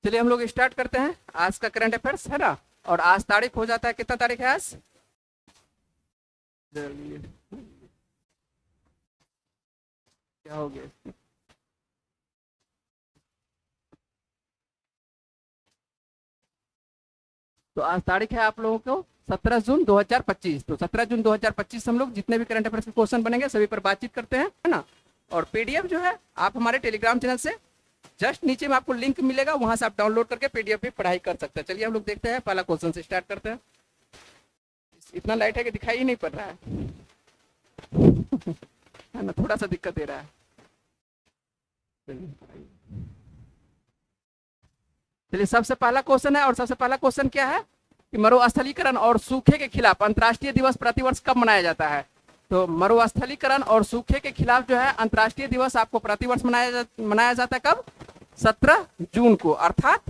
चलिए हम लोग स्टार्ट करते हैं आज का करंट अफेयर्स, है ना। और आज तारीख हो जाता है, कितना तारीख है आज? चलिए, क्या हो गया? तो आज तारीख है आप लोगों को 17 जून 2025। तो 17 जून 2025 हम लोग जितने भी करंट अफेयर्स के क्वेश्चन बनेंगे सभी पर बातचीत करते हैं, है ना। और पीडीएफ जो है आप हमारे टेलीग्राम चैनल से जस्ट नीचे में आपको लिंक मिलेगा, वहां से आप डाउनलोड करके पीडीएफ भी पढ़ाई कर सकते हैं। चलिए हम लोग देखते हैं, पहला क्वेश्चन से स्टार्ट करते हैं। इतना लाइट है कि दिखाई ही नहीं पड़ रहा है ना, थोड़ा सा दिक्कत दे रहा है। चलिए सबसे पहला क्वेश्चन है, और सबसे पहला क्वेश्चन क्या है कि मरुस्थलीकरण और सूखे के खिलाफ अंतर्राष्ट्रीय दिवस प्रतिवर्ष कब मनाया जाता है? तो मरुस्थलीकरण और सूखे के खिलाफ जो है अंतर्राष्ट्रीय दिवस आपको प्रतिवर्ष मनाया जाता है कब? 17 जून को, अर्थात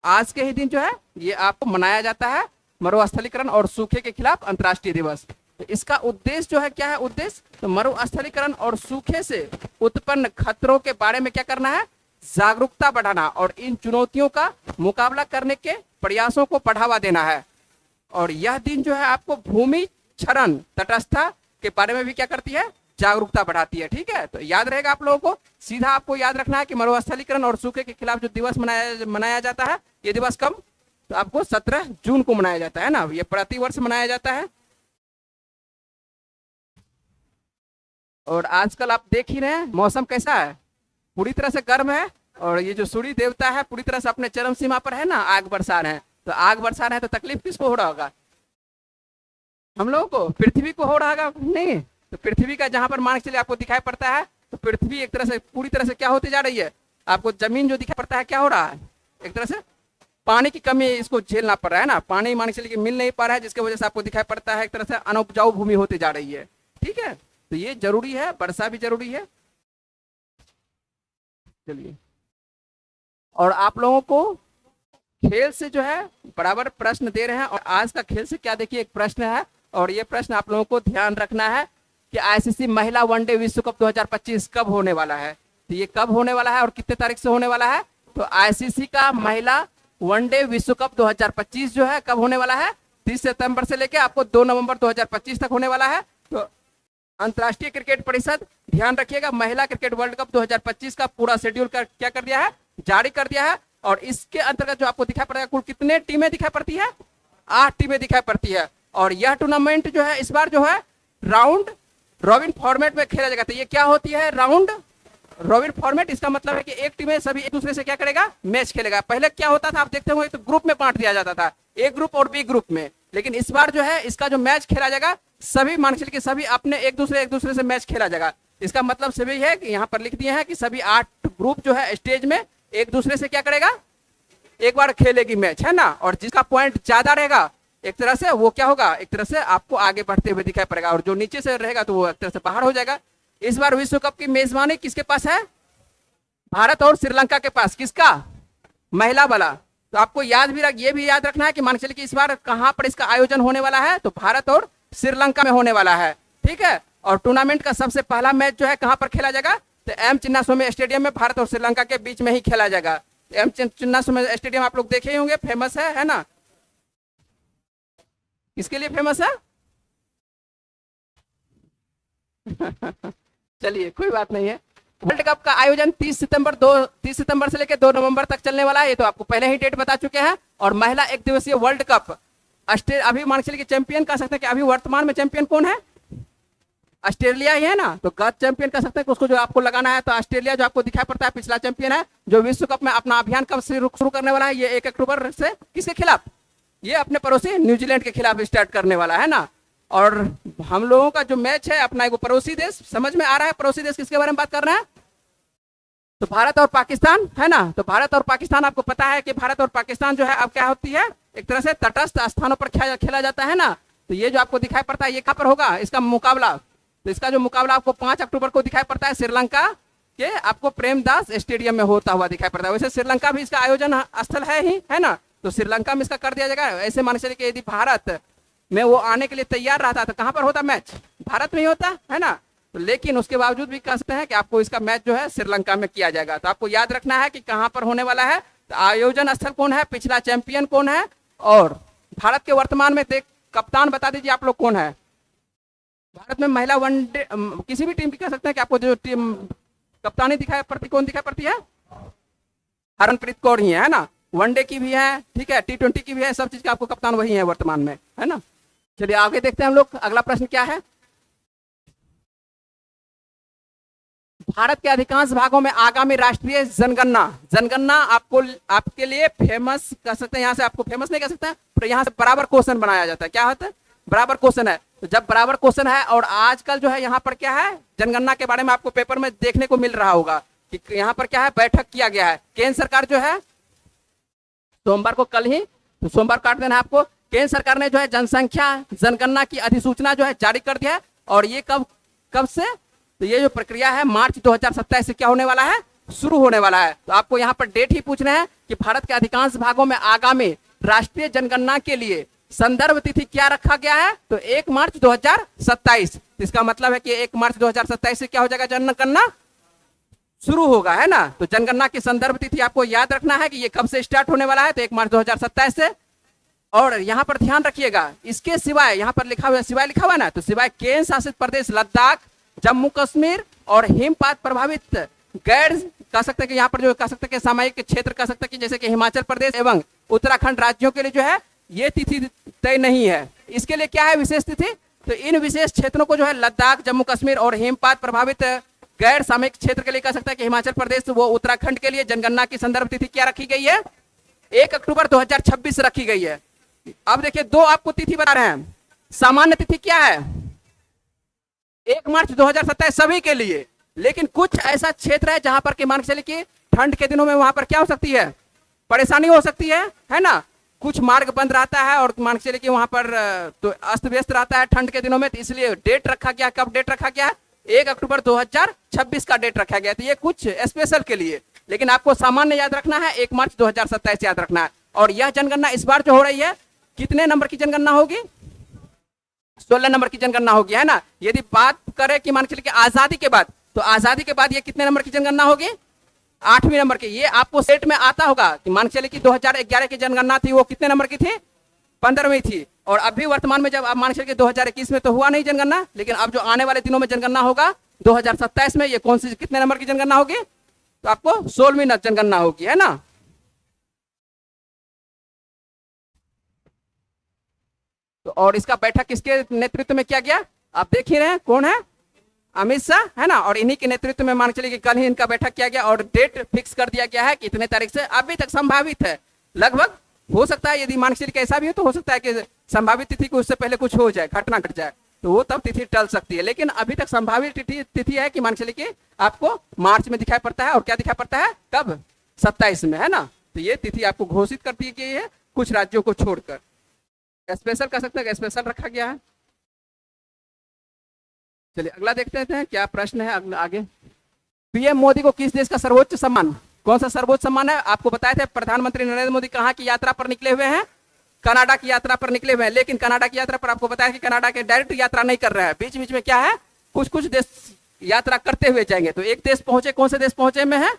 आज के ही दिन जो है ये आपको मनाया जाता है मरुस्थलीकरण और सूखे के खिलाफ अंतर्राष्ट्रीय दिवस। तो इसका उद्देश्य जो है, क्या है उद्देश्य? तो मरुस्थलीकरण और सूखे से उत्पन्न खतरों के बारे में क्या करना है? जागरूकता बढ़ाना और इन चुनौतियों का मुकाबला करने के प्रयासों को बढ़ावा देना है। और यह दिन जो है आपको भूमि क्षरण तटस्थता के बारे में भी क्या करती है? जागरूकता बढ़ाती है। ठीक है, तो याद रहेगा आप लोगों को, सीधा आपको याद रखना है कि मरुस्थलीकरण और सूखे के खिलाफ जो दिवस मनाया जाता है, ये दिवस कब? तो आपको 17 जून को मनाया जाता है ना, ये प्रतिवर्ष मनाया जाता है। और आजकल आप देख ही रहे हैं मौसम कैसा है, पूरी तरह से गर्म है। और ये जो सूर्य देवता है पूरी तरह से अपने चरम सीमा पर है ना, आग बरसा रहे हैं। तो आग बरसा रहे हैं तो तकलीफ किसको हो रहा होगा? हम लोगों को, पृथ्वी को हो रहा होगा नहीं? तो पृथ्वी का जहां पर मान के चलिए आपको दिखाई पड़ता है, तो पृथ्वी एक तरह से पूरी तरह से क्या होती जा रही है? आपको जमीन जो दिखाई पड़ता है क्या हो रहा है? एक तरह से पानी की कमी इसको झेलना पड़ रहा है ना, पानी मान के चलिए मिल नहीं पा रहा है, जिसकी वजह से आपको दिखाई पड़ता है एक तरह से अनउपजाऊ भूमि होती जा रही है। ठीक है, तो ये जरूरी है, वर्षा भी जरूरी है। चलिए, और आप लोगों को खेल से जो है बराबर प्रश्न दे रहे हैं। और आज का खेल से क्या, देखिए एक प्रश्न है, और ये प्रश्न आप लोगों को ध्यान रखना है कि आईसीसी महिला वनडे विश्व कप 2025 कब होने वाला है? तो ये कब होने वाला है और कितने तारीख से होने वाला है? तो आईसीसी का महिला वनडे विश्व कप 2025 जो है कब होने वाला है? 30 सितंबर से लेके आपको 2 नवंबर 2025 तक होने वाला है। तो अंतर्राष्ट्रीय क्रिकेट परिषद, ध्यान रखिएगा, महिला क्रिकेट वर्ल्ड कप 2025 का पूरा शेड्यूल क्या कर दिया है? जारी कर दिया है। और इसके अंतर्गत जो आपको दिखाई पड़ेगा, कुल कितने टीमें दिखाई पड़ती है? 8 टीमें दिखाई पड़ती है। और यह टूर्नामेंट जो है इस बार जो है राउंड रॉबिन फॉर्मेट में खेला जाएगा। तो ये क्या होती है? Round robin format. इसका मतलब है कि एक टीम में सभी एक दूसरे से क्या करेगा? मैच खेलेगा। पहले क्या होता था आप देखते होंगे, तो ग्रुप में बांट दिया जाता था, ए ग्रुप और बी ग्रुप में। लेकिन इस बार जो है इसका जो मैच खेला जाएगा, सभी मान के सभी अपने एक दूसरे से मैच खेला जाएगा। इसका मतलब सभी है कि यहाँ पर लिख दिए हैं कि सभी 8 ग्रुप जो है स्टेज में एक दूसरे से क्या करेगा? एक बार खेलेगी मैच, है ना। और जिसका पॉइंट ज्यादा रहेगा एक तरह से वो क्या होगा? एक तरह से आपको आगे बढ़ते हुए दिखाई पड़ेगा, और जो नीचे से रहेगा तो वो एक तरह से बाहर हो जाएगा। इस बार विश्व कप की मेजबानी किसके पास है? भारत और श्रीलंका के पास। किसका? महिला वाला। तो आपको ये भी याद रखना है कि मान चलिए कि इस बार कहां पर इसका आयोजन होने वाला है? तो भारत और श्रीलंका में होने वाला है। ठीक है, और टूर्नामेंट का सबसे पहला मैच जो है कहां पर खेला जाएगा? तो एम चिन्नास्वामी स्टेडियम में भारत और श्रीलंका के बीच में ही खेला जाएगा। एम चिन्नास्वामी स्टेडियम आप लोग देखे ही होंगे, फेमस है ना। किसके लिए फेमस है? चलिए कोई बात नहीं है। वर्ल्ड कप का आयोजन 30 सितंबर से लेकर 2 नवंबर तक चलने वाला है। ये तो आपको पहले ही डेट बता चुके हैं। और महिला एक दिवसीय वर्ल्ड कप अभी मान चलिए कि चैंपियन कह सकते हैं कि अभी वर्तमान में चैंपियन कौन है? ऑस्ट्रेलिया ही है ना। तो गत चैंपियन कह सकते हैं कि उसको जो आपको लगाना है, तो ऑस्ट्रेलिया जो आपको दिखाई पड़ता है पिछला चैंपियन है, जो विश्व कप में अपना अभियान कब शुरू करने वाला है? ये 1 अक्टूबर से। किसके खिलाफ? ये अपने पड़ोसी न्यूजीलैंड के खिलाफ स्टार्ट करने वाला है ना। और हम लोगों का जो मैच है अपना एक पड़ोसी देश, समझ में आ रहा है पड़ोसी देश किसके बारे में बात कर रहे हैं? तो भारत और पाकिस्तान, है ना। तो भारत और पाकिस्तान, आपको पता है कि भारत और पाकिस्तान जो है अब क्या होती है? एक तरह से तटस्थ स्थानों पर खेला जाता है ना। तो ये जो आपको दिखाई पड़ता है ये कहां पर होगा इसका मुकाबला? तो इसका जो मुकाबला आपको 5 अक्टूबर को दिखाई पड़ता है श्रीलंका के आपको प्रेमदास स्टेडियम में होता हुआ दिखाई पड़ता है। वैसे श्रीलंका भी इसका आयोजन स्थल है ही, है ना। तो श्रीलंका में इसका कर दिया जाएगा। ऐसे मान चलिए कि यदि भारत में वो आने के लिए तैयार रहता तो कहां पर होता मैच? भारत में ही होता, है ना। तो लेकिन उसके बावजूद भी कह सकते हैं कि आपको इसका मैच जो है श्रीलंका में किया जाएगा। तो आपको याद रखना है कि कहां पर होने वाला है? तो आयोजन स्थल कौन है, पिछला चैंपियन कौन है, और भारत के वर्तमान में कप्तान बता दीजिए आप लोग कौन है। भारत में महिला वनडे किसी भी टीम की कह सकते हैं कि आपको जो टीम कप्तानी दिखाई पड़ती, कौन दिखाई पड़ती है, हरमनप्रीत कौर ही है ना। वनडे की भी है, ठीक है, T20 की भी है, सब चीज का आपको कप्तान वही है वर्तमान में, है ना। चलिए आगे देखते हैं हम लोग, अगला प्रश्न क्या है। भारत के अधिकांश भागों में आगामी राष्ट्रीय जनगणना, जनगणना आपको आपके लिए फेमस कह सकते हैं, यहाँ से आपको फेमस नहीं कह सकते हैं, पर यहाँ से बराबर क्वेश्चन बनाया जाता है। क्या होता है, बराबर क्वेश्चन है। तो जब बराबर क्वेश्चन है और आजकल जो है यहाँ पर क्या है, जनगणना के बारे में आपको पेपर में देखने को मिल रहा होगा कि यहाँ पर क्या है, बैठक किया गया है। केंद्र सरकार जो है सोमवार को, कल ही तो सोमवार काट देना है आपको, केंद्र सरकार ने जो है जनसंख्या जनगणना की अधिसूचना जो है जारी कर दिया है। और ये कब कब से, तो ये जो प्रक्रिया है मार्च 2027 से क्या होने वाला है, शुरू होने वाला है। तो आपको यहाँ पर डेट ही पूछ रहे हैं कि भारत के अधिकांश भागों में आगामी राष्ट्रीय जनगणना के लिए संदर्भ तिथि क्या रखा गया है, तो 1 मार्च 2027। इसका मतलब है कि 1 मार्च 2027 से क्या हो जाएगा, जनगणना शुरू होगा, है ना। तो जनगणना की संदर्भ तिथि आपको याद रखना है कि ये कब से स्टार्ट होने वाला है, तो 1 मार्च 2027 से। और यहाँ पर ध्यान रखिएगा, इसके सिवाय यहाँ पर लिखा हुआ है, सिवाय लिखा हुआ है ना, तो सिवाय केंद्र शासित प्रदेश लद्दाख, जम्मू कश्मीर और हिमपात प्रभावित गैर कह सकते हैं कि यहाँ पर जो कह सकते हैं कि सामायिक क्षेत्र कह सकते हैं कि जैसे कि हिमाचल प्रदेश एवं उत्तराखंड राज्यों के लिए जो है ये तिथि तय नहीं है। इसके लिए क्या है विशेष तिथि, तो इन विशेष क्षेत्रों को जो है लद्दाख, जम्मू कश्मीर और हिमपात प्रभावित गैर सामयिक क्षेत्र के लिए कह सकता है कि हिमाचल प्रदेश वो उत्तराखंड के लिए जनगणना की संदर्भ तिथि क्या रखी गई है, 1 अक्टूबर 2026 रखी गई है। अब देखिए दो आपको तिथि बता रहे हैं, सामान्य तिथि क्या है 1 मार्च 2027 सभी के लिए, लेकिन कुछ ऐसा क्षेत्र है जहां पर के मान के चलिए कि ठंड के दिनों में वहां पर क्या हो सकती है, परेशानी हो सकती है ना, कुछ मार्ग बंद रहता है और मान के चलिए कि वहां पर तो अस्त व्यस्त रहता है ठंड के दिनों में, तो इसलिए डेट रखा गया, कब डेट रखा गया, 1 अक्टूबर 2026 का डेट रखा गया। तो ये कुछ स्पेशल के लिए, लेकिन आपको सामान्य याद रखना है 1 मार्च 2027 याद रखना है। और यह जनगणना इस बार जो हो रही है कितने नंबर की जनगणना होगी, 16 नंबर की जनगणना होगी, है ना। यदि बात करें कि मान के चलिए आजादी के बाद, तो आजादी के बाद ये कितने नंबर की जनगणना होगी, 8वीं नंबर की। ये आपको सेट में आता होगा कि मान के चलिए कि 2011 की जनगणना थी वो कितने नंबर की थी, 15वीं थी। और अभी वर्तमान में जब आप मान के चलिए 2021 में तो हुआ नहीं जनगणना, लेकिन अब जो आने वाले दिनों में जनगणना होगा 2027 में, ये कौन सी कितने नंबर की जनगणना होगी, तो आपको 16वीं जनगणना होगी, है ना। तो और इसका बैठक किसके नेतृत्व में किया गया, आप देख ही रहे हैं कौन है, अमित शाह, है ना। और इन्हीं के नेतृत्व में मान चलिए कि कल ही इनका बैठक किया गया और डेट फिक्स कर दिया गया है कि इतने तारीख से। अभी तक संभावित है, लगभग हो सकता है, यदि मान चलिए ऐसा भी हो तो हो सकता है कि संभावित तिथि को उससे पहले कुछ हो जाए, घटना घट जाए, तो वो तब तिथि टल सकती है। लेकिन अभी तक संभावित तिथि है कि मान चलिए कि आपको मार्च में दिखाई पड़ता है, और क्या दिखाई पड़ता है, कब, 27 में, है ना। तो ये तिथि आपको घोषित कर दी गई है कुछ राज्यों को छोड़कर, स्पेशल कह सकते हैं, स्पेशल रखा गया है। चलिए अगला देखते हैं क्या प्रश्न है अगला आगे। पीएम मोदी को किस देश का सर्वोच्च सम्मान, कौन सा सर्वोच्च सम्मान है, आपको बताए थे प्रधानमंत्री नरेंद्र मोदी कहाँ की यात्रा पर निकले हुए हैं, कनाडा की यात्रा पर निकले हुए हैं। लेकिन कनाडा की यात्रा पर आपको बताया कि कनाडा के डायरेक्ट यात्रा नहीं कर रहे हैं, बीच बीच में क्या है, कुछ कुछ देश यात्रा करते हुए जाएंगे। तो एक देश पहुंचे, कौन से देश पहुंचे में है,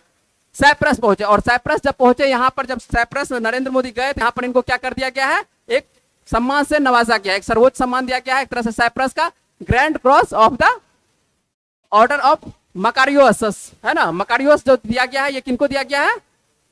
साइप्रस पहुंचे। और साइप्रस जब पहुंचे, यहाँ पर जब साइप्रस नरेंद्र मोदी गए तो यहाँ पर इनको क्या कर दिया गया है, एक सम्मान से नवाजा गया, एक सर्वोच्च सम्मान दिया गया है एक तरह से साइप्रस का, grand cross of the order of Makarios, है ना। मकारियोस जो दिया गया है ये किनको दिया गया है,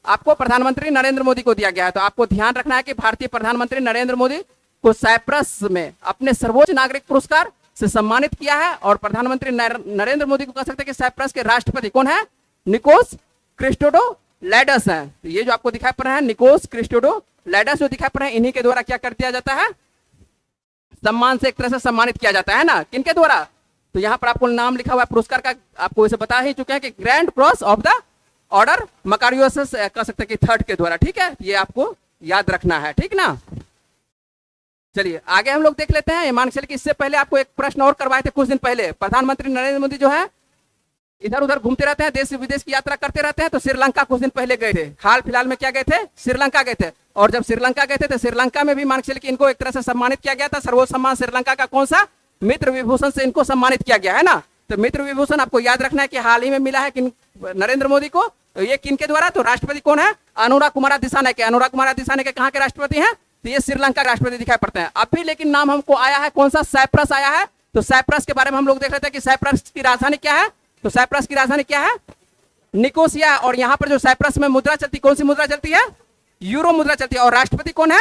आपको प्रधानमंत्री नरेंद्र मोदी को दिया गया है। तो आपको ध्यान रखना है कि भारतीय प्रधानमंत्री नरेंद्र मोदी को साइप्रस में अपने सर्वोच्च नागरिक पुरस्कार से सम्मानित किया है। और प्रधानमंत्री नरेंद्र मोदी को कह सकते हैं कि साइप्रस के राष्ट्रपति कौन है, निकोस क्रिस्टोडोलाइडस है। तो ये जो आपको दिखाई पड़ रहा है निकोस क्रिस्टोडोलाइडस जो दिखाई पड़ रहे हैं, इन्हीं के द्वारा क्या कर दिया जाता है, सम्मान से एक तरह से सम्मानित किया जाता है ना, किनके द्वारा, तो यहाँ पर आपको नाम लिखा हुआ है पुरस्कार का, आपको इसे बता ही चुके हैं कि grand cross of the order Makarios कह सकते हैं कि थर्ड के द्वारा, ठीक है, ये आपको याद रखना है, ठीक ना। चलिए आगे हम लोग देख लेते हैं। मान के चलिए कि इससे पहले आपको एक प्रश्न और करवाए थे कुछ दिन पहले, प्रधानमंत्री नरेंद्र मोदी जो है इधर उधर घूमते रहते हैं, देश विदेश की यात्रा करते रहते हैं। तो श्रीलंका कुछ दिन पहले गए थे, हाल फिलहाल में क्या गए थे, श्रीलंका गए थे। और जब श्रीलंका गए थे तो श्रीलंका में भी मान के चलिए कि इनको एक तरह से सम्मानित किया गया था, सर्वोच्च सम्मान श्रीलंका का कौन सा, मित्र विभूषण से इनको सम्मानित किया गया है ना। तो मित्र विभूषण आपको याद रखना है कि हाल ही में मिला है कि नरेंद्र मोदी को, तो ये किनके द्वारा, तो राष्ट्रपति कौन है, अनुरा कुमारा दिसानायके। अनुरा कुमारा दिसानायके कहाँ के राष्ट्रपति हैं, तो ये श्रीलंका के राष्ट्रपति दिखाई पड़ते हैं। अभी लेकिन नाम हमको आया है कौन सा, साइप्रस आया है। तो साइप्रस के बारे में हम लोग देख रहे थे कि साइप्रस की राजधानी क्या है, तो साइप्रस की राजधानी क्या है, निकोसिया। और यहाँ पर जो साइप्रस में मुद्रा चलती, कौन सी मुद्रा चलती है, यूरो मुद्रा चलती है। और राष्ट्रपति कौन है,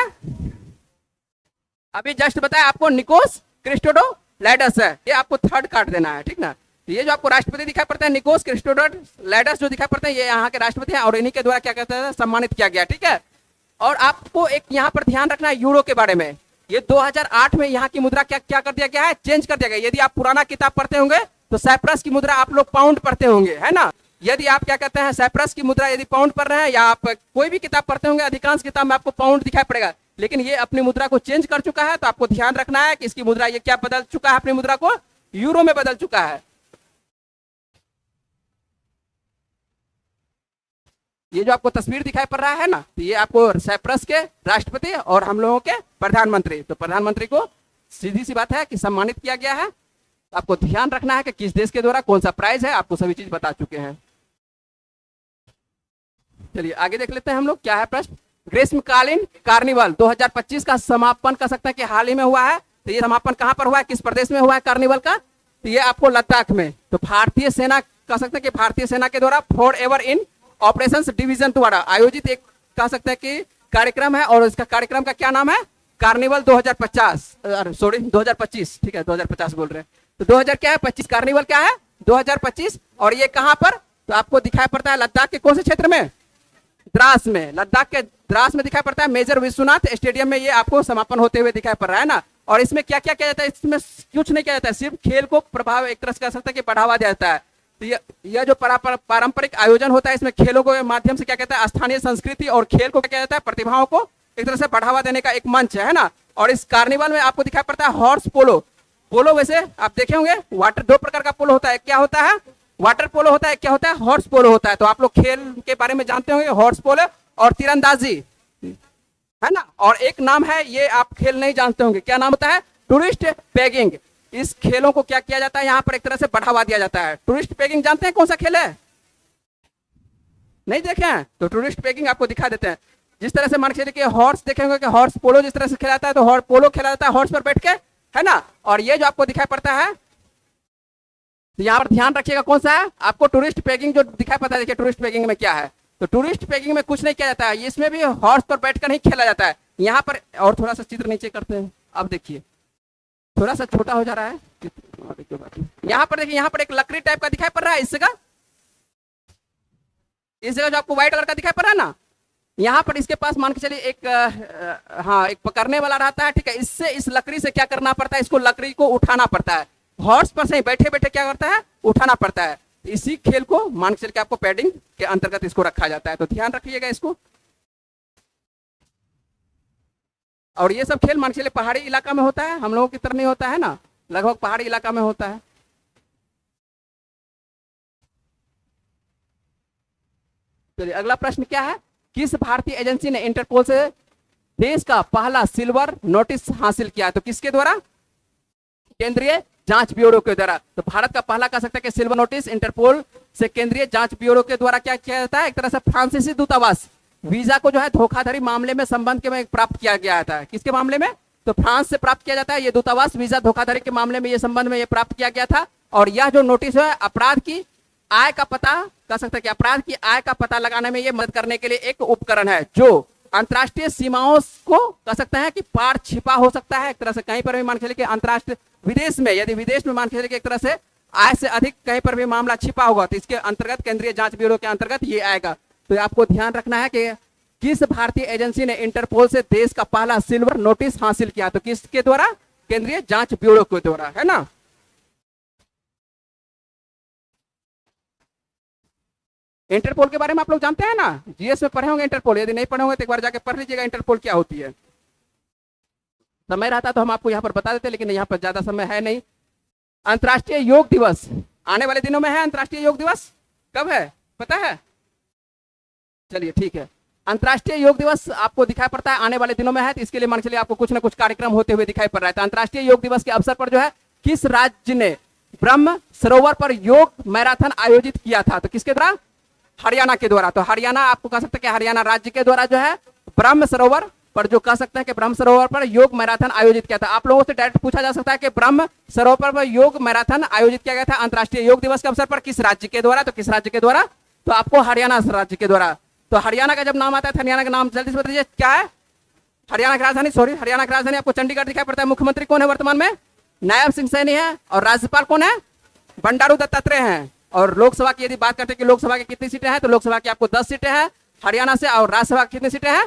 अभी जस्ट बताया आपको, निकोस क्रिस्टोडोलाइडस है। ये आपको थर्ड काट देना है, ठीक ना। ये जो आपको राष्ट्रपति दिखाई पड़ता है निकोस क्रिस्टोडोलाइडस जो दिखाई पड़ते हैं, ये यहाँ के राष्ट्रपति हैं और इन्हीं के द्वारा क्या कहते हैं, सम्मानित किया गया, ठीक है। और आपको एक यहाँ पर ध्यान रखना है यूरो के बारे में। ये 2008 में यहाँ की मुद्रा क्या क्या कर दिया गया है, चेंज कर दिया गया। यदि आप पुराना किताब पढ़ते होंगे तो साइप्रस की मुद्रा आप लोग पाउंड पढ़ते होंगे, है ना। यदि आप क्या कहते हैं, साइप्रस की मुद्रा यदि पाउंड पढ़ रहे हैं, या आप कोई भी किताब पढ़ते होंगे, अधिकांश किताब में आपको पाउंड दिखाई पड़ेगा। लेकिन ये अपनी मुद्रा को चेंज कर चुका है, तो आपको ध्यान रखना है कि इसकी मुद्रा ये क्या बदल चुका है, अपनी मुद्रा को यूरो में बदल चुका है। ये जो आपको तस्वीर दिखाई पड़ रहा है ना, तो ये आपको साइप्रस के राष्ट्रपति और हम लोगों के प्रधानमंत्री, तो प्रधानमंत्री को सीधी सी बात है कि सम्मानित किया गया है। आपको ध्यान रखना है कि किस देश के द्वारा कौन सा प्राइज है, आपको सभी चीज बता चुके हैं। चलिए आगे देख लेते हैं हम लोग, क्या है प्रश्न। ग्रीष्मकालीन कार्निवल 2025 का समापन कर सकते हैं कि हाल ही में हुआ है। तो ये समापन कहां पर हुआ है, किस प्रदेश में हुआ है कार्निवल का, तो ये आपको लद्दाख में। तो भारतीय सेना कह सकते हैं कि भारतीय सेना के द्वारा for ever in operations division द्वारा आयोजित एक कह सकते हैं कि कार्यक्रम है। और इसका कार्यक्रम का क्या नाम है, कार्निवल 2025, ठीक है 2050 बोल रहे हैं। तो 2000 क्या है, 25 कार्निवल क्या है 2025। और ये कहां पर, तो आपको दिखाई पड़ता है लद्दाख के कौन से क्षेत्र में, द्रास में। लद्दाख के द्रास में दिखाई पड़ता है, मेजर विश्वनाथ स्टेडियम में ये आपको समापन होते हुए दिखाई पड़ रहा है ना। और इसमें क्या क्या किया जाता है, इसमें कुछ नहीं किया जाता है, सिर्फ खेल को प्रभाव एक तरह से कह सकते हैं कि बढ़ावा दिया जाता है। तो यह जो पारंपरिक आयोजन होता है, इसमें खेलों के माध्यम से क्या कहता है, स्थानीय संस्कृति और खेल को क्या किया जाता है, प्रतिभाओं को एक तरह से बढ़ावा देने का एक मंच है ना। और इस कार्निवल में आपको दिखाई पड़ता है हॉर्स पोलो। पोलो वैसे आप देखे होंगे, वाटर दो प्रकार का पोलो होता है, क्या होता है, वाटर पोलो होता है, क्या होता है, हॉर्स पोलो होता है। तो आप लोग खेल के बारे में जानते होंगे, हॉर्स पोलो और तीरंदाजी, है ना। और एक नाम है, ये आप खेल नहीं जानते होंगे, क्या नाम होता है, टूरिस्ट पेगिंग। इस खेलों को क्या किया जाता है, यहाँ पर एक तरह से बढ़ावा दिया जाता है। टूरिस्ट पेगिंग जानते हैं कौन सा खेल है, नहीं देखे हैं, तो टूरिस्ट पेगिंग आपको दिखा देते हैं। जिस तरह से मान के चलिए हॉर्स देखे होंगे कि हॉर्स पोलो जिस तरह से खेला जाता है, तो हॉर्स पोलो खेला जाता है हॉर्स पर बैठ के, है ना। और ये जो आपको दिखाई पड़ता है, तो यहाँ पर ध्यान रखिएगा कौन सा है, आपको टूरिस्ट पेगिंग जो दिखाई पड़ता है। देखिए टूरिस्ट पेगिंग में क्या है, तो टूरिस्ट पेगिंग में कुछ नहीं किया जाता है, इसमें भी हॉर्स पर बैठकर नहीं खेला जाता है। यहाँ पर और थोड़ा सा चित्र नीचे करते हैं, अब देखिए थोड़ा सा छोटा हो जा रहा है, यहाँ पर देखिए, यहाँ पर एक लकड़ी टाइप का दिखाई पड़ रहा है। इस जगह जो आपको व्हाइट कलर का दिखाई पड़ रहा है ना, यहाँ पर इसके पास मान के चलिए एक हाँ एक पकड़ने वाला रहता है, ठीक है। इससे इस लकड़ी से क्या करना पड़ता है, इसको लकड़ी को उठाना पड़ता है। हॉर्स पर से बैठे बैठे क्या करता है, उठाना पड़ता है। इसी खेल को मान के चल के आपको पैडिंग के अंतर्गत इसको रखा जाता है, तो ध्यान रखिएगा इसको। और ये सब खेल मान के चलिए पहाड़ी इलाका में होता है, हम लोगों की तरह नहीं होता है ना, लगभग पहाड़ी इलाका में होता है। चलिए अगला प्रश्न क्या है, किस भारतीय एजेंसी ने इंटरपोल से देश का पहला सिल्वर नोटिस हासिल किया, तो किसके द्वारा, केंद्रीय जांच ब्यूरो के द्वारा। तो भारत का पहला कह सकते हैं कि सिल्वर नोटिस इंटरपोल से केंद्रीय जांच ब्यूरो के द्वारा क्या किया जाता है, एक तरह से फ्रांसीसी दूतावास वीजा को जो है धोखाधड़ी मामले में संबंध के में प्राप्त किया गया था। किसके मामले में, तो फ्रांस से प्राप्त किया जाता है ये दूतावास, वीजा धोखाधड़ी के मामले में ये संबंध में ये प्राप्त किया गया था। और यह जो नोटिस है अपराध की आय का पता कह सकते हैं कि अपराध की आय का पता लगाने में ये मदद करने के लिए एक उपकरण है, जो अंतर्राष्ट्रीय सीमाओं को कह सकते हैं कि पार छिपा हो सकता है। एक तरह से कहीं पर भी मान के चलिए कि अंतर्राष्ट्रीय विदेश में, यदि विदेश में मान के चलिए कि एक तरह से आय से अधिक कहीं पर भी मामला छिपा होगा, तो इसके अंतर्गत केंद्रीय जांच ब्यूरो के अंतर्गत ये आएगा। तो आपको ध्यान रखना है कि किस भारतीय एजेंसी ने इंटरपोल से देश का पहला सिल्वर नोटिस हासिल किया, तो किसके द्वारा, केंद्रीय जांच ब्यूरो के द्वारा, है ना। इंटरपोल के बारे में आप लोग जानते हैं ना, जीएस में पढ़े होंगे इंटरपोल, यदि नहीं पढ़े होंगे तो एक बार जाके पढ़ लीजिएगा इंटरपोल क्या होती है। समय रहता तो हम आपको यहाँ पर बता देते, लेकिन यहाँ पर ज्यादा समय है नहीं। अंतर्राष्ट्रीय योग दिवस आने वाले दिनों में है, अंतर्राष्ट्रीय योग दिवस कब है पता है, चलिए ठीक है। अंतर्राष्ट्रीय योग दिवस आपको दिखाई पड़ता है आने वाले दिनों में है, तो इसके लिए मान चलिए आपको कुछ ना कुछ कार्यक्रम होते हुए दिखाई पड़ रहा है। तो अंतर्राष्ट्रीय योग दिवस के अवसर पर जो है किस राज्य ने ब्रह्म सरोवर पर योग मैराथन आयोजित किया था, तो किसके द्वारा, हरियाणा के द्वारा। तो हरियाणा आपको कह सकते हैं कि हरियाणा राज्य के द्वारा जो है ब्रह्म सरोवर पर जो कह सकते हैं कि ब्रह्म सरोवर पर योग मैराथन आयोजित किया था। आप लोगों से डायरेक्ट पूछा जा सकता है कि ब्रह्म सरोवर पर योग मैराथन आयोजित किया गया था अंतर्राष्ट्रीय योग दिवस के अवसर पर किस राज्य के द्वारा? तो किस राज्य के द्वारा? तो आपको हरियाणा राज्य के द्वारा। तो हरियाणा का जब नाम आता है, हरियाणा का नाम जल्दी से बताइए क्या है? हरियाणा की राजधानी, सॉरी, हरियाणा की राजधानी आपको चंडीगढ़ दिखाई पड़ता है। मुख्यमंत्री कौन है वर्तमान में? नायब सिंह सैनी है। और राज्यपाल कौन है? बंडारू दत्तात्रेय हैं। और लोकसभा की यदि बात करते हैं कि लोकसभा की कितनी सीटें हैं, तो लोकसभा की आपको 10 सीटें हैं हरियाणा से, और राज्यसभा की कितनी सीटें हैं?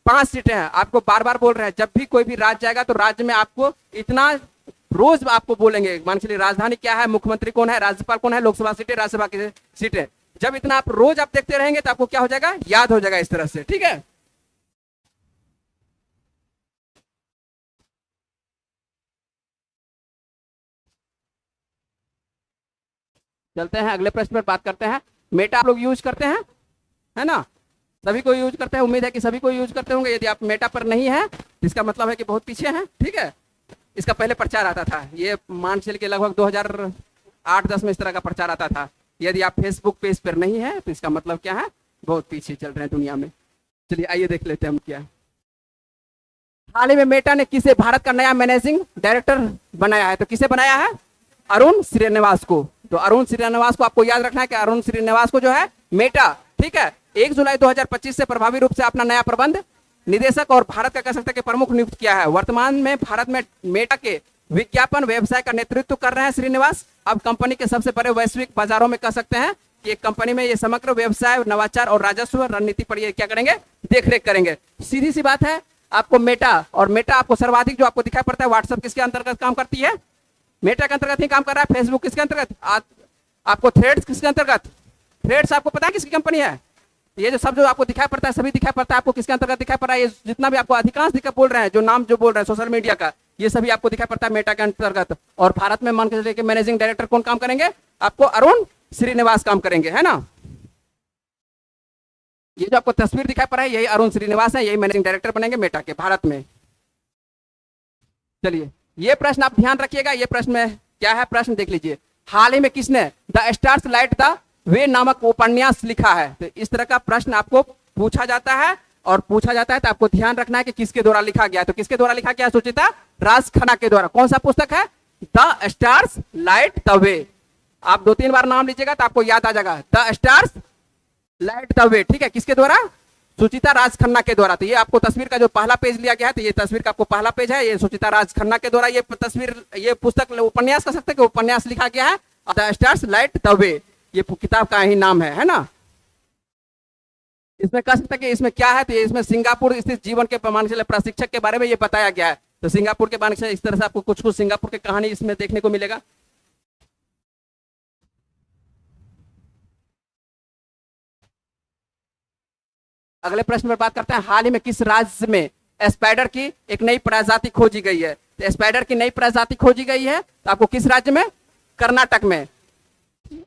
5 सीटें हैं। आपको बार बार बोल रहे हैं, जब भी कोई भी राज्य जाएगा तो राज्य में आपको इतना रोज आपको बोलेंगे, मान के चलिए राजधानी क्या है, मुख्यमंत्री कौन है, राज्यपाल कौन है, लोकसभा सीटें, राज्यसभा की सीटें। जब इतना आप रोज आप देखते रहेंगे तो आपको क्या हो जाएगा? याद हो जाएगा इस तरह से, ठीक है। चलते हैं अगले प्रश्न पर बात करते हैं। मेटा आप लोग यूज करते हैं, है ना? सभी को यूज करते हैं, उम्मीद है कि सभी को यूज करते होंगे। यदि आप मेटा पर नहीं है तो इसका मतलब है कि बहुत पीछे हैं, ठीक है। इसका पहले प्रचार आता था, ये मान चल के लगभग 2008-10 में इस तरह का प्रचार आता था। यदि आप फेसबुक पेज पर नहीं है तो इसका मतलब क्या है? बहुत पीछे चल रहे हैं दुनिया में। चलिए आइए देख लेते हैं हम क्या। हाल ही में मेटा ने किसे भारत का नया मैनेजिंग डायरेक्टर बनाया है? तो किसे बनाया है? अरुण श्रीनिवास को। तो अरुण श्रीनिवास को आपको याद रखना है कि अरुण श्रीनिवास को जो है मेटा, ठीक है, 1 जुलाई 2025 से प्रभावी रूप से अपना नया प्रबंध निदेशक और भारत का कह सकते हैं कि प्रमुख नियुक्त किया है। वर्तमान में भारत में मेटा के विज्ञापन व्यवसाय का नेतृत्व कर रहे हैं श्रीनिवास। अब कंपनी के सबसे बड़े वैश्विक बाजारों में कह सकते हैं कि एक कंपनी में ये समग्र व्यवसाय, नवाचार और राजस्व रणनीति पर ये क्या करेंगे? देखरेख करेंगे। सीधी सी बात है, आपको मेटा, और मेटा आपको सर्वाधिक जो आपको दिखाई पड़ता है व्हाट्सएप किसके अंतर्गत काम करती है? मेटा के अंतर्गत ही काम कर रहा है। फेसबुक किसके अंतर्गत? आपको थ्रेड्स किसके अंतर्गत? थ्रेड्स आपको पता है किसकी कंपनी है? ये जो सब जो आपको दिखाई पड़ता है, सभी दिखाई पड़ता है आपको किसके अंतर्गत दिखाई पड़ रहा है? ये जितना भी आपको अधिकांश दिखाई बोल रहे हैं, जो नाम जो बोल रहे हैं सोशल मीडिया का, ये सभी आपको दिखाई पड़ता है मेटा के अंतर्गत। और भारत में मान के चलिए कि मैनेजिंग डायरेक्टर कौन काम करेंगे? आपको अरुण श्रीनिवास काम करेंगे, है ना। ये जो आपको तस्वीर दिखाई पड़ रहा है, यही अरुण श्रीनिवास है, यही मैनेजिंग डायरेक्टर बनेंगे मेटा के भारत में। चलिए ये प्रश्न आप ध्यान रखिएगा। ये प्रश्न में क्या है? प्रश्न देख लीजिए। हाल ही में किसने the stars light the way नामक उपन्यास लिखा है? तो इस तरह का प्रश्न आपको पूछा जाता है, और पूछा जाता है तो आपको ध्यान रखना है कि किसके द्वारा लिखा गया। तो किसके द्वारा लिखा गया? सुचिता राज खन्ना के द्वारा। कौन सा पुस्तक है? The stars light the way. आप 2-3 बार नाम लीजिएगा तो आपको याद आ जाएगा, the stars light the way, ठीक है। किसके द्वारा? सुचिता राज खन्ना के द्वारा। तो ये आपको तस्वीर का जो पहला पेज लिया गया है, तो ये तस्वीर का आपको पहला पेज है, ये सुचिता राज खन्ना के द्वारा ये तस्वीर, ये पुस्तक, उपन्यास कह सकते हैं कि उपन्यास लिखा गया है, the stars light the way, ये किताब का ही नाम है ना। इसमें कह सकते हैं कि इसमें क्या है? तो इसमें सिंगापुर स्थित जीवन के प्रशिक्षक के बारे में ये बताया गया है। तो सिंगापुर के बारे में इस तरह से आपको कुछ कुछ सिंगापुर की कहानी इसमें देखने को मिलेगा। अगले प्रश्न पर बात करते हैं। हाल ही में किस राज्य में स्पाइडर की एक नई प्रजाति खोजी गई है? तो स्पाइडर की नई प्रजाति खोजी गई है, तो आपको किस राज्य में? कर्नाटक में।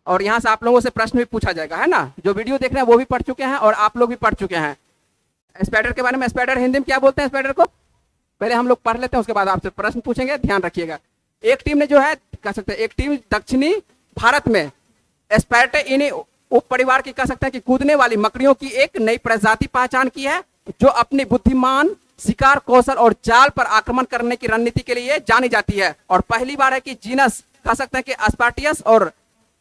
और यहां से आप लोगों से प्रश्न भी पूछा जाएगा, है ना। जो वीडियो देख रहे हैं वो भी पढ़ चुके हैं और आप लोग भी पढ़ चुके हैं स्पाइडर के बारे में। स्पाइडर हिंदी में क्या बोलते हैं स्पाइडर को? पहले हम लोग पढ़ लेते हैं, उसके बाद आपसे प्रश्न पूछेंगे, ध्यान रखिएगा। एक टीम ने जो है कह सकते हैं, एक टीम दक्षिणी भारत में स्पाइडर इन उप परिवार की कह सकते हैं कि कूदने वाली मकड़ियों की एक नई प्रजाति पहचान की है, जो अपनी बुद्धिमान शिकार कौशल और जाल पर आक्रमण करने की रणनीति के लिए जानी जाती है। और पहली बार है कि जीनस कह सकते हैं कि अस्पार्टियस और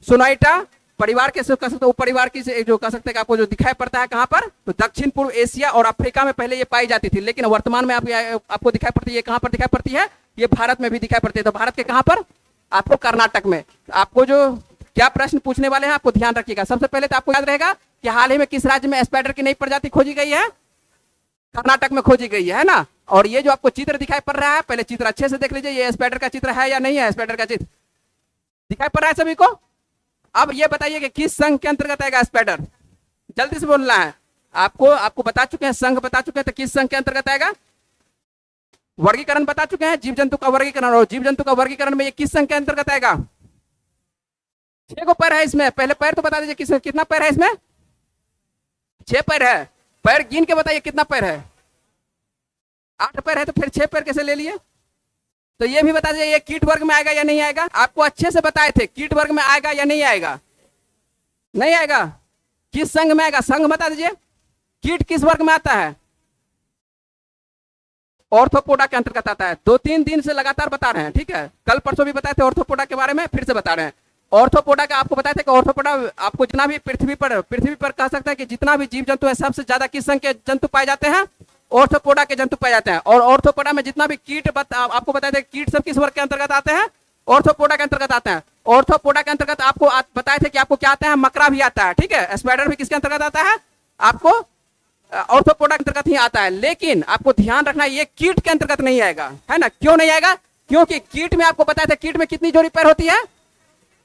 सोनाइटा परिवार के कह सकते उप परिवार की जो कह सकते हैं कि आपको जो दिखाई पड़ता है कहां पर? तो दक्षिण पूर्व एशिया और अफ्रीका में पहले ये पाई जाती थी, लेकिन वर्तमान में आपको दिखाई पड़ती है, कहां पर दिखाई पड़ती है? ये भारत में भी दिखाई पड़ती है। तो भारत के कहां पर? आपको कर्नाटक में। आपको जो क्या प्रश्न पूछने वाले हैं आपको ध्यान रखिएगा। सबसे पहले तो आपको याद रहेगा कि हाल ही में किस राज्य में स्पाइडर की नई प्रजाति खोजी गई है? कर्नाटक में खोजी गई है ना। और ये जो आपको चित्र दिखाई पड़ रहा है, पहले चित्र अच्छे से देख लीजिए, ये स्पाइडर का चित्र है या नहीं है? स्पाइडर का चित्र दिखाई पड़ रहा है सभी को? अब ये बताइए कि किस संघ के अंतर्गत आएगा स्पाइडर? जल्दी से बोलना है। आपको बता चुके हैं, संघ बता चुके हैं, तो किस संघ के अंतर्गत आएगा? वर्गीकरण बता चुके हैं, जीव जंतु का वर्गीकरण, और जीव जंतु का वर्गीकरण में ये किस संघ के अंतर्गत आएगा? 6 को पैर है इसमें, पहले पैर तो बता दीजिए कितना पैर है इसमें? 6 पैर है। पैर गिन के बताइए कितना पैर है? 8 पैर है, तो फिर 6 पैर कैसे ले लिए? तो ये भी बता दीजिए ये कीट वर्ग में आएगा या नहीं आएगा? आपको अच्छे से बताए थे कीट वर्ग में आएगा या नहीं आएगा? नहीं आएगा। किस संघ में आएगा? संघ बता दीजिए। कीट किस वर्ग में आता है? ऑर्थोपोडा के अंतर्गत आता है। 2-3 दिन से लगातार बता रहे हैं, ठीक है। कल परसों भी बताए थे ऑर्थोपोडा के बारे में, फिर से बता रहे हैं। ऑर्थोपोडा का आपको बताया था कि ऑर्थोपोडा आपको जितना भी पृथ्वी पर कह सकता है कि जितना भी जीव जंतु है सबसे ज्यादा किस संघ के जंतु पाए जाते हैं? ऑर्थोपोडा के जंतु पाए जाते हैं। और ऑर्थोपोडा में जितना भी कीट आपको बताया था कीट सब किस वर्ग के अंतर्गत आते हैं? ऑर्थोपोडा के अंतर्गत आते हैं। ऑर्थोपोडा के अंतर्गत आपको बताए थे कि आपको क्या आता है? मकड़ा भी आता है, ठीक है। स्पाइडर भी किसके अंतर्गत आता है? आपको ऑर्थोपोडा के अंतर्गत ही आता है। लेकिन आपको ध्यान रखना ये कीट के अंतर्गत नहीं आएगा, है ना। क्यों नहीं आएगा? क्योंकि कीट में आपको बताया था कीट में कितनी जोड़ी पैर होती है?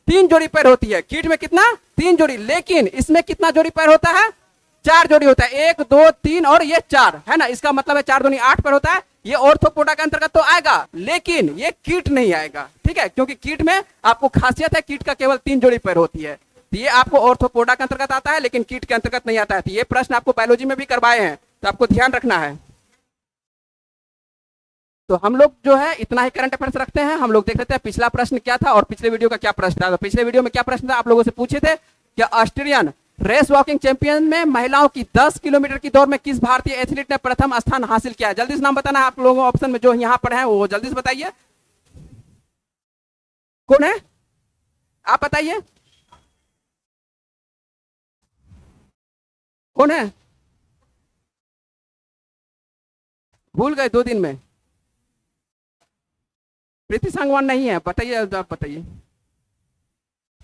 3 जोड़ी पैर होती है। कीट में कितना? 3 जोड़ी। लेकिन इसमें कितना जोड़ी पैर होता है? 4 जोड़ी होता है। 1 2 3 और ये 4, है ना। इसका मतलब है 4 दूनी 8 पैर होता है। ये ऑर्थोपोडा के अंतर्गत तो आएगा, लेकिन ये कीट नहीं आएगा, ठीक है। क्योंकि कीट में आपको खासियत है कीट का केवल 3 जोड़ी पैर होती है। तो ये आपको ऑर्थोपोडा के अंतर्गत आता है, लेकिन कीट के अंतर्गत नहीं आता है। तो ये प्रश्न आपको बायोलॉजी में भी करवाए हैं, तो आपको ध्यान रखना है। तो हम लोग जो है इतना ही करंट अफेयर्स रखते हैं। हम लोग देख लेते हैं पिछला प्रश्न क्या था और पिछले वीडियो का क्या प्रश्न था। तो पिछले वीडियो में क्या प्रश्न था? आप लोगों से पूछे थे कि ऑस्ट्रेलियन रेस वॉकिंग चैंपियन में महिलाओं की 10 किलोमीटर की दौड़ में किस भारतीय एथलीट ने प्रथम स्थान हासिल किया है? जल्दी से नाम बताना है आप लोगों को। ऑप्शन में जो यहाँ पर है वो जल्दी से बताइए। कौन है? आप बताइए कौन है? भूल गए 2 दिन में? प्रीति सांगवान नहीं है, बताइए। आप बताइए।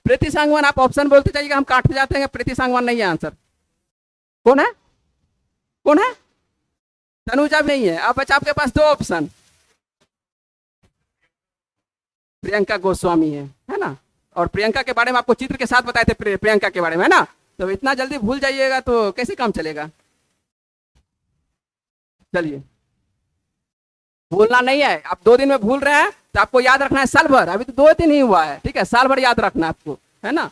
प्रीति सांगवान आप ऑप्शन बोलते जाइएगा, हम काटते जाते हैं। प्रीति सांगवान नहीं है आंसर। कौन है? कौन है? तनुजा भी नहीं है। अब बचा आपके पास 2 ऑप्शन। प्रियंका गोस्वामी है ना। और प्रियंका के बारे में आपको चित्र के साथ बताए थे प्रियंका के बारे में, है ना। तो इतना जल्दी भूल जाइएगा तो कैसे काम चलेगा? चलिए, भूलना नहीं है। आप 2 दिन में भूल रहे हैं तो आपको याद रखना है साल भर। अभी तो 2 दिन ही हुआ है, ठीक है। साल भर याद रखना आपको, है ना।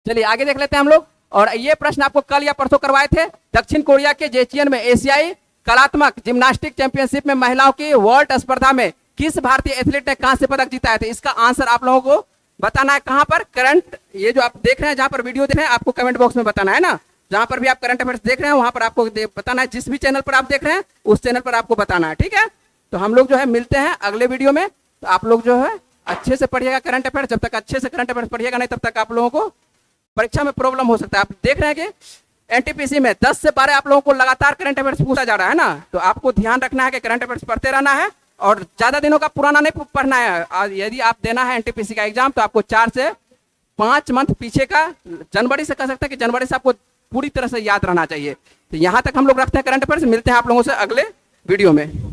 चलिए आगे देख लेते हैं हम लोग। और ये प्रश्न आपको कल या परसों करवाए थे। दक्षिण कोरिया के जेचियन में एशियाई कलात्मक जिम्नास्टिक चैंपियनशिप में महिलाओं की वर्ल्ड स्पर्धा में किस भारतीय एथलीट ने कांस्य पदक जीता है? तो इसका आंसर आप लोगों को बताना है। कहां पर? करंट, ये जो आप देख रहे हैं, जहां पर वीडियो देख रहे हैं, आपको कमेंट बॉक्स में बताना है ना। जहां पर भी आप करंट अफेयर्स देख रहे हैं वहां पर आपको बताना है। जिस भी चैनल पर आप देख रहे हैं उस चैनल पर आपको बताना है, ठीक है। तो हम लोग जो है मिलते हैं अगले वीडियो में। तो आप लोग जो है अच्छे से पढ़िएगा करंट अफेयर्स। जब तक अच्छे से करंट अफेयर्स पढ़िएगा नहीं तब तक आप लोगों को परीक्षा में प्रॉब्लम हो सकता है। आप देख रहे हैं कि एनटीपीसी में 10 से 12 आप लोगों को लगातार करंट अफेयर्स पूछा जा रहा है ना। तो आपको ध्यान रखना है कि करंट अफेयर्स पढ़ते रहना है और ज्यादा दिनों का पुराना नहीं पढ़ना है। यदि आप देना है एनटीपीसी का एग्जाम तो आपको 4 से 5 मंथ पीछे का, जनवरी से कह सकते हैं कि जनवरी से आपको पूरी तरह से याद रहना चाहिए। तो यहाँ तक हम लोग रखते हैं करंट अफेयर्स। मिलते हैं आप लोगों से अगले वीडियो में।